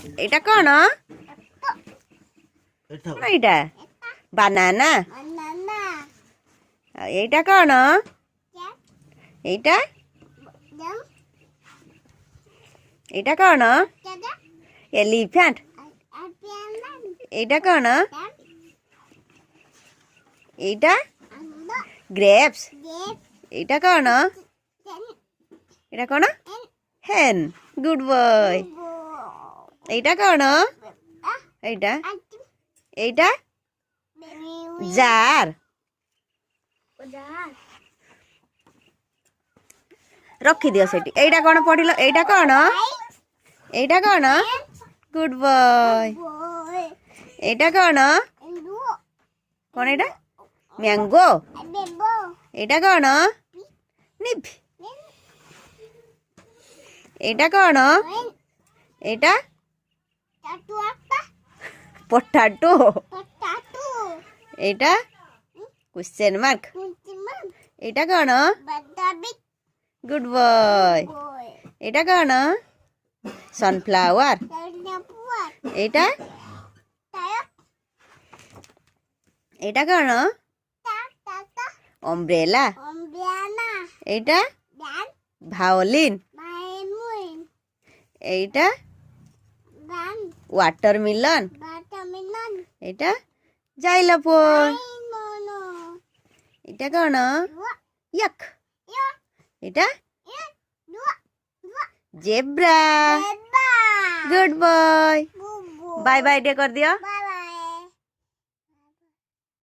ଏଇଟା କ'ଣ? ଏଇଟା ବାନାନା। ଏଇଟା କ'ଣ? ଏଇଟା ଏଇଟା କ'ଣ? ଏଲିଫ୍ୟାଣ୍ଟ। ଏଇଟା କ'ଣ? ଏଇଟା ଗ୍ରେପ୍ସ। ଏଇଟା କ'ଣ? ଏଇଟା କ'ଣ? ହେନ୍। Good boy. ଏଇଟା କ'ଣ? ଏଇଟା ଏଇଟା ଜାର। ରଖିଦିଅ ସେଠି। ଏଇଟା କ'ଣ ପଢିଲ? ଏଇଟା କ'ଣ? ଏଇଟା କ'ଣ? Good boy. ଏଇଟା କ'ଣ? କ'ଣ ଏଇଟା? ମ୍ୟାଙ୍ଗୋ। ଏଇଟା କ'ଣ? ନିଭି। ଏଇଟା କ'ଣ? ଏଇଟା ପଟାଟୋ। ଏଇଟା କ୍ୱେଶ୍ଚନ ମାର୍କ। ଏଇଟା କ'ଣ? Good boy. ଏଇଟା କ'ଣ? ସନଫ୍ଲାୱାର। ଏଇଟା ଏଇଟା କ'ଣ? ଅମ୍ବ୍ରେଲା। ଏଇଟା ଭାଓଲିନ୍। এইটা ওয়াটারমেলন। এটা জাইলাপোল। এটা কোন? ইয়াক। এটা zebra. Good boy. Bye bye day কর দিও।